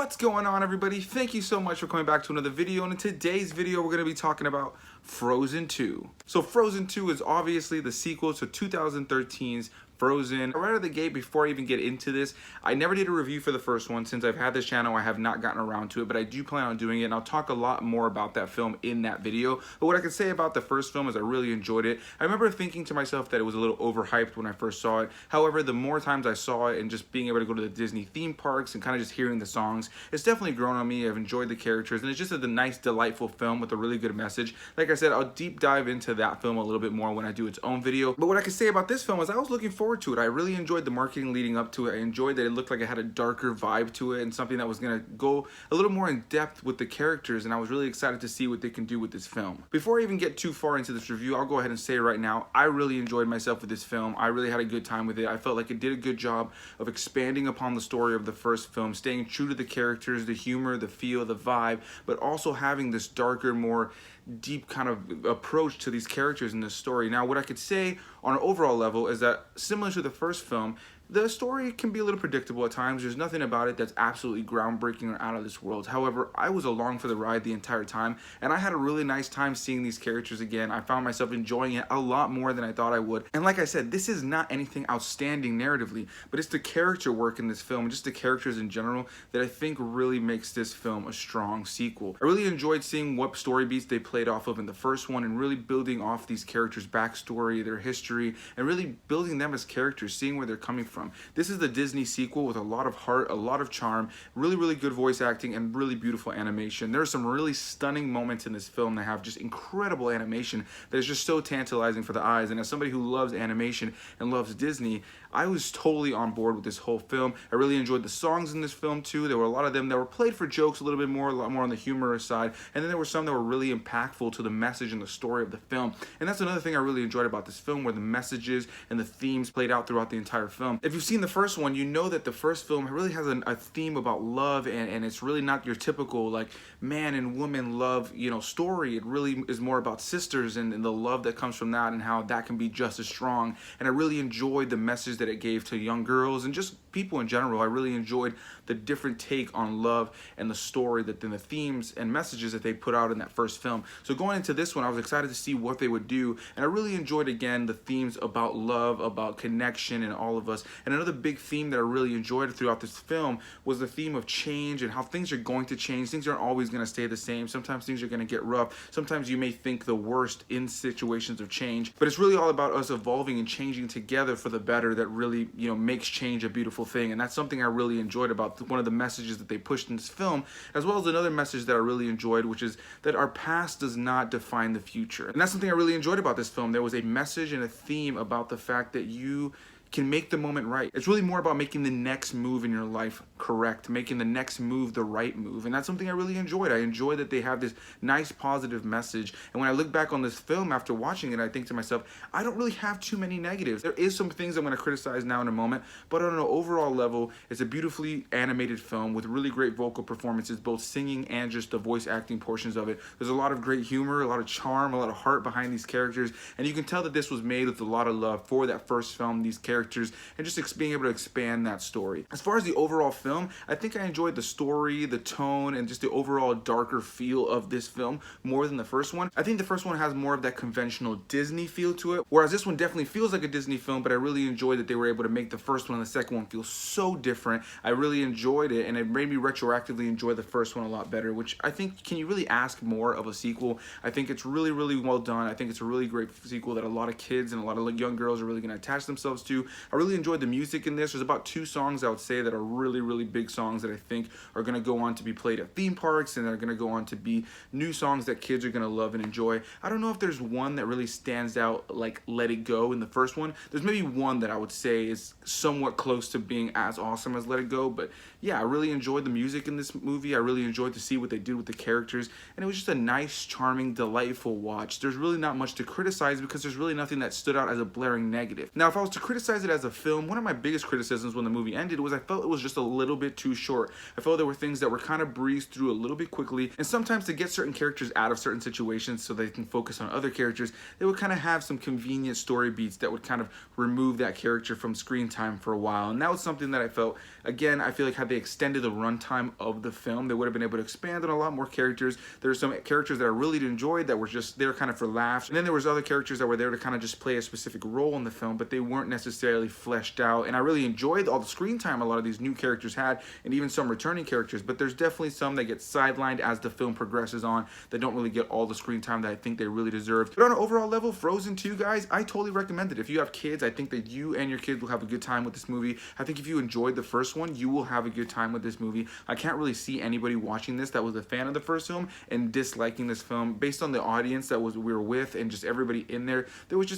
What's going on, everybody? Thank you so much for coming back to another video, and in today's video we're going to be talking about Frozen 2. So Frozen 2 is obviously the sequel to 2013's Frozen. Right out of the gate, before I even get into this, I never did a review for the first one. Since I've had this channel, I have not gotten around to it, but I do plan on doing it, and I'll talk a lot more about that film in that video. But what I can say about the first film is I really enjoyed it. I remember thinking to myself that it was a little overhyped when I first saw it. However, the more times I saw it and just being able to go to the Disney theme parks and kind of just hearing the songs, it's definitely grown on me. I've enjoyed the characters, and it's just a nice, delightful film with a really good message. Like I said, I'll deep dive into that film a little bit more when I do its own video. But what I can say about this film is I was looking forward to it. I really enjoyed the marketing leading up to it. I enjoyed that it looked like it had a darker vibe to it and something that was going to go a little more in depth with the characters, and I was really excited to see what they can do with this film. Before I even get too far into this review, I'll go ahead and say right now, I really enjoyed myself with this film. I really had a good time with it. I felt like it did a good job of expanding upon the story of the first film, staying true to the characters, the humor, the feel, the vibe, but also having this darker, more deep kind of approach to these characters in this story. Now, what I could say on an overall level is that similar to the first film, the story can be a little predictable at times. There's nothing about it that's absolutely groundbreaking or out of this world. However, I was along for the ride the entire time, and I had a really nice time seeing these characters again. I found myself enjoying it a lot more than I thought I would. And like I said, this is not anything outstanding narratively, but it's the character work in this film, and just the characters in general, that I think really makes this film a strong sequel. I really enjoyed seeing what story beats they played off of in the first one, and really building off these characters' backstory, their history, and really building them as characters, seeing where they're coming from. This is the Disney sequel with a lot of heart, a lot of charm, really good voice acting, and really beautiful animation. There are some really stunning moments in this film that have just incredible animation that is just so tantalizing for the eyes. And as somebody who loves animation and loves Disney, I was totally on board with this whole film. I really enjoyed the songs in this film too. There were a lot of them that were played for jokes a little bit more, a lot more on the humorous side, and then there were some that were really impactful to the message and the story of the film. And that's another thing I really enjoyed about this film, where the messages and the themes played out throughout the entire film. If you've seen the first one, you know that the first film really has a theme about love, and it's really not your typical like man and woman love, you know, story. It really is more about sisters and the love that comes from that, and how that can be just as strong. And I really enjoyed the message that it gave to young girls and just people in general. I really enjoyed the different take on love and the story, that then the themes and messages that they put out in that first film. So going into this one, I was excited to see what they would do, and I really enjoyed again the themes about love, about connection, and all of us. And another big theme that I really enjoyed throughout this film was the theme of change, and how things are going to change. Things aren't always going to stay the same. Sometimes things are going to get rough. Sometimes you may think the worst in situations of change, but it's really all about us evolving and changing together for the better, that really, you know, makes change a beautiful thing. And that's something I really enjoyed about one of the messages that they pushed in this film, as well as another message that I really enjoyed, which is that our past does not define the future. And that's something I really enjoyed about this film. There was a message and a theme about the fact that you can make the moment right. It's really more about making the next move in your life correct, making the next move the right move. And that's something I really enjoyed. I enjoyed that they have this nice positive message. And when I look back on this film after watching it, I think to myself, I don't really have too many negatives. There is some things I'm going to criticize now in a moment, but on an overall level, it's a beautifully animated film with really great vocal performances, both singing and just the voice acting portions of it. There's a lot of great humor, a lot of charm, a lot of heart behind these characters, and you can tell that this was made with a lot of love for that first film, these characters, and just being able to expand that story. As far as the overall film, I think I enjoyed the story, the tone, and just the overall darker feel of this film more than the first one. I think the first one has more of that conventional Disney feel to it, whereas this one definitely feels like a Disney film, but I really enjoyed that they were able to make the first one and the second one feel so different. I really enjoyed it, and it made me retroactively enjoy the first one a lot better, which I think, can you really ask more of a sequel? I think it's really well done. I think it's a really great sequel that a lot of kids and a lot of young girls are really going to attach themselves to. I really enjoyed the music in this. There's about 2 songs I would say that are really big songs that I think are going to go on to be played at theme parks, and they're going to go on to be new songs that kids are going to love and enjoy. I don't know if there's one that really stands out like Let It Go in the first one. There's maybe one that I would say is somewhat close to being as awesome as Let It Go, but yeah, I really enjoyed the music in this movie. I really enjoyed to see what they did with the characters, and it was just a nice, charming, delightful watch. There's really not much to criticize because there's really nothing that stood out as a blaring negative. Now, if I was to criticize criticize it as a film, one of my biggest criticisms when the movie ended was I felt it was just a little bit too short. I felt there were things that were kind of breezed through a little bit quickly, and sometimes to get certain characters out of certain situations so they can focus on other characters, they would kind of have some convenient story beats that would kind of remove that character from screen time for a while. And that was something that I felt, again, I feel like had they extended the runtime of the film, they would have been able to expand on a lot more characters. There were some characters that I really enjoyed that were just there kind of for laughs, and then there was other characters that were there to kind of just play a specific role in the film, but they weren't necessarily fleshed out. And I really enjoyed all the screen time a lot of these new characters had, and even some returning characters, but there's definitely some that get sidelined as the film progresses on that don't really get all the screen time that I think they really deserved. But on an overall level, Frozen 2, guys, I totally recommend it. If you have kids, I think that you and your kids will have a good time with this movie. I think if you enjoyed the first one, you will have a good time with this movie. I can't really see anybody watching this that was a fan of the first film and disliking this film. Based on the audience that we were with and just everybody in there,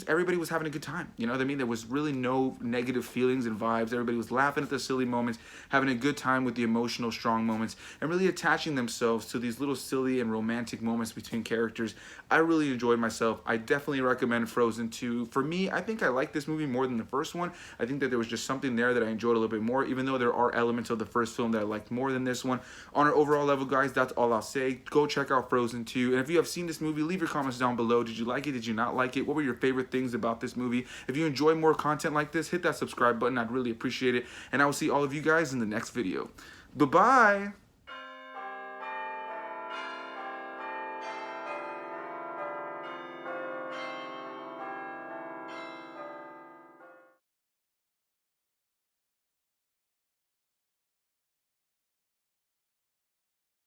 everybody was having a good time. You know what I mean? There was really no negative feelings and vibes. Everybody was laughing at the silly moments, having a good time with the emotional, strong moments, and really attaching themselves to these little silly and romantic moments between characters. I really enjoyed myself. I definitely recommend Frozen 2. For me, I think I like this movie more than the first one. I think that there was just something there that I enjoyed a little bit more, even though there are elements of the first film that I liked more than this one. On an overall level, guys, that's all I'll say. Go check out Frozen 2. And if you have seen this movie, leave your comments down below. Did you like it? Did you not like it? What were your favorite things about this movie? If you enjoy more content like this, hit that subscribe button. I'd really appreciate it. And I will see all of you guys in the next video. Bye-bye.